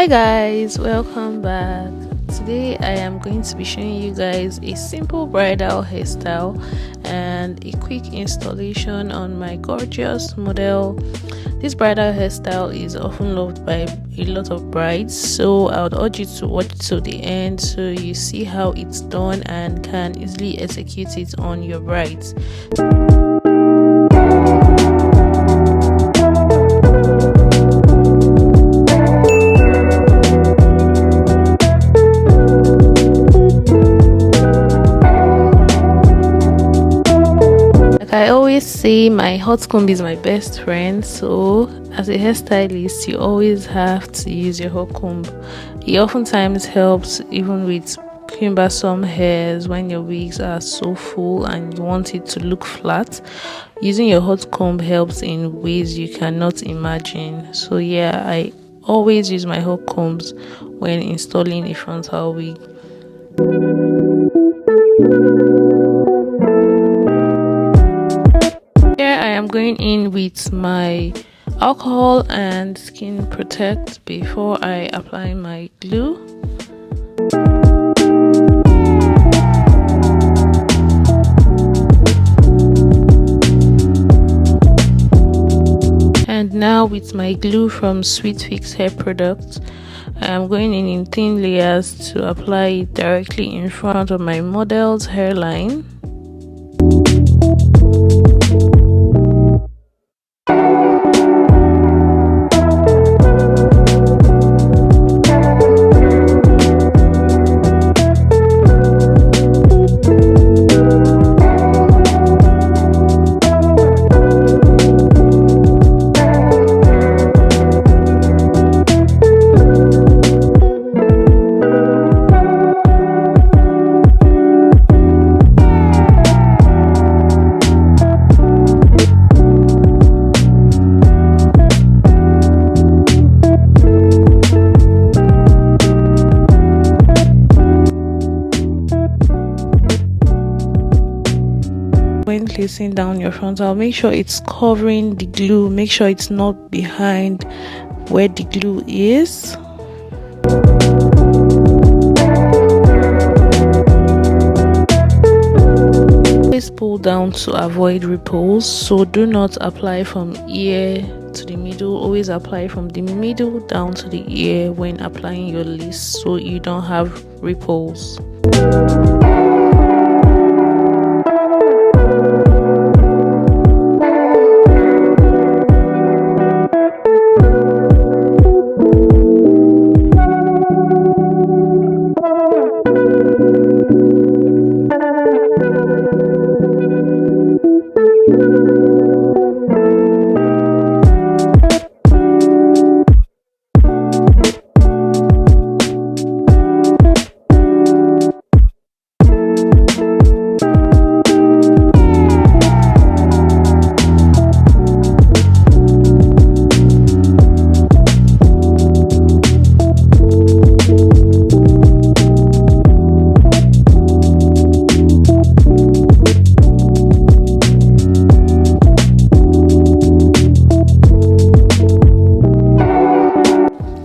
Hi guys, welcome back. Today I am going to be showing you guys a simple bridal hairstyle and a quick installation on my gorgeous model. This bridal hairstyle is often loved by a lot of brides, so I would urge you to watch to the end so you see how it's done and can easily execute it on your brides. I always say my hot comb is my best friend, so as a hairstylist you always have to use your hot comb. It oftentimes helps even with cumbersome hairs when your wigs are so full and you want it to look flat. Using your hot comb helps in ways you cannot imagine. So yeah, I always use my hot combs when installing a frontal wig. I'm going in with my alcohol and skin protect before I apply my glue. And now with my glue from Sweet Fix hair products, I am going in thin layers to apply it directly in front of my model's hairline. When placing down your frontal, make sure it's covering the glue, make sure it's not behind where the glue is. Always pull down to avoid ripples, so do not apply from ear to the middle. Always apply from the middle down to the ear when applying your lace so you don't have ripples.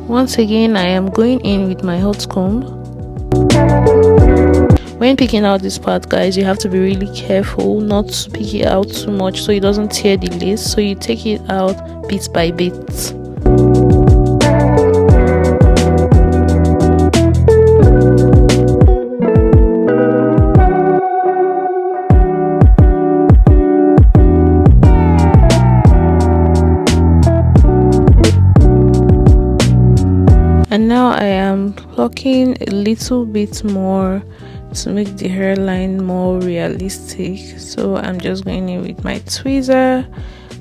Once again, I am going in with my hot comb. When picking out this part, guys, you have to be really careful not to pick it out too much so it doesn't tear the lace. So you take it out bit by bit. And now I am plucking a little bit more to make the hairline more realistic. So I'm just going in with my tweezer.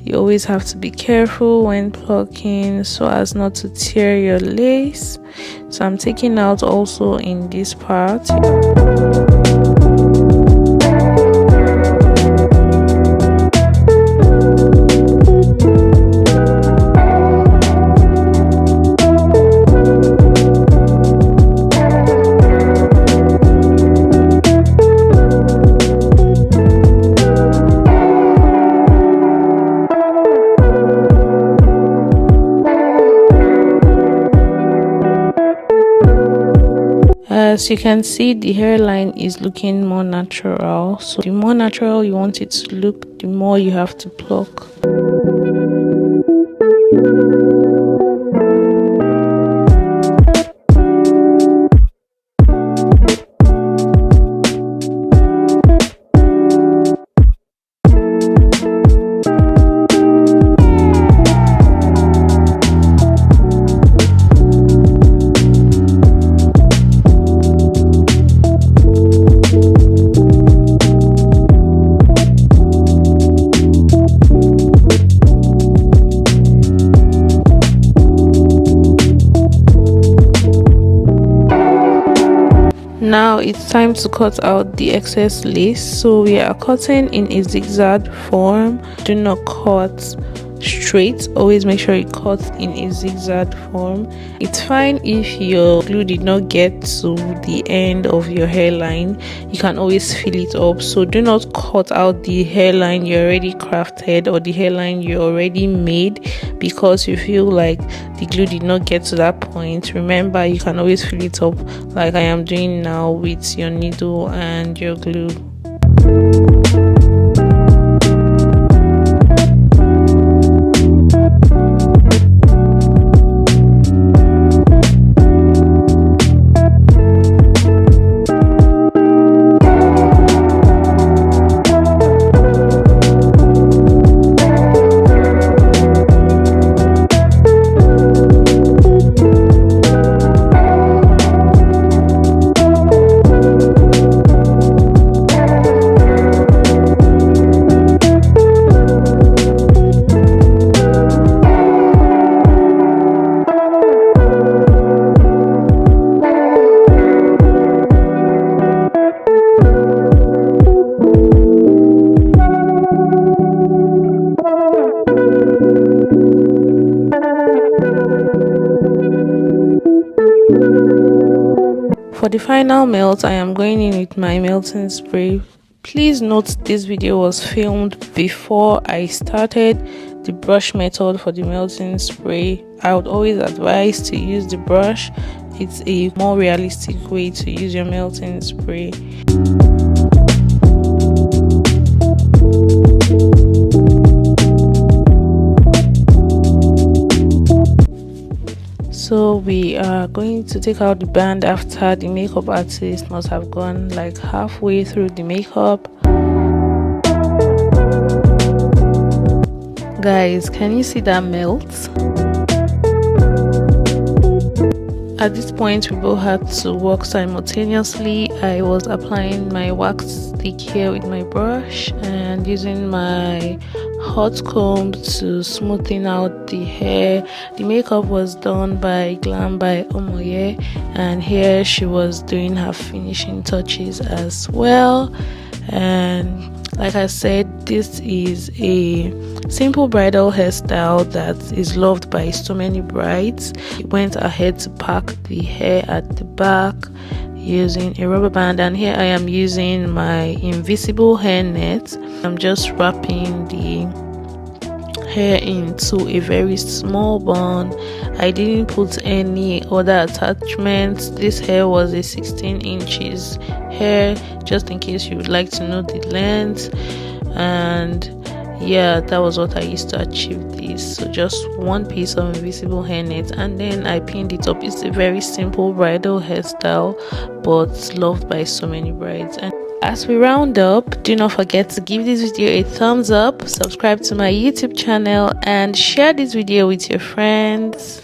You always have to be careful when plucking so as not to tear your lace. So I'm taking out also in this part. As you can see, the hairline is looking more natural. So the more natural you want it to look, the more you have to pluck. Now it's time to cut out the excess lace. So we are cutting in a zigzag form. Do not cut straight, always make sure you cut in a zigzag form. It's fine if your glue did not get to the end of your hairline, you can always fill it up. So do not cut out the hairline you already crafted or the hairline you already made because you feel like the glue did not get to that point. Remember, you can always fill it up like I am doing now with your needle and your glue. For the final melt, I am going in with my melting spray. Please note this video was filmed before I started the brush method for the melting spray. I would always advise to use the brush. It's a more realistic way to use your melting spray. So we are going to take out the band after the makeup artist must have gone like halfway through the makeup. Guys, can you see that melt? At this point, we both had to work simultaneously. I was applying my wax stick here with my brush and using my hot comb to smoothing out the hair. The makeup was done by Glam by Omoye, and here she was doing her finishing touches as well. And like I said, this is a simple bridal hairstyle that is loved by so many brides. I went ahead to pack the hair at the back using a rubber band, and here I am using my invisible hair net. I'm just wrapping the hair into a very small bun. I didn't put any other attachments. This hair was a 16 inches hair, just in case you would like to know the length. And yeah, that was what I used to achieve this. So just one piece of invisible hairnet, and then I pinned it up. It's a very simple bridal hairstyle, but loved by so many brides. And as we round up, do not forget to give this video a thumbs up, subscribe to my YouTube channel, and share this video with your friends.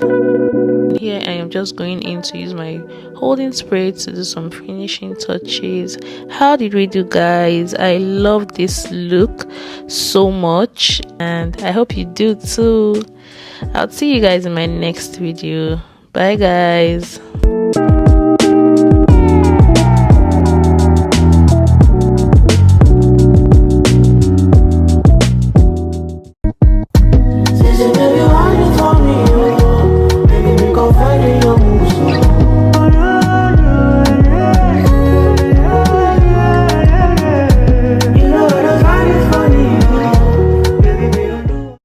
Here I am just going in to use my holding spray to do some finishing touches. How did we do, guys? I love this look so much, and I hope you do too. I'll see you guys in my next video. Bye, guys.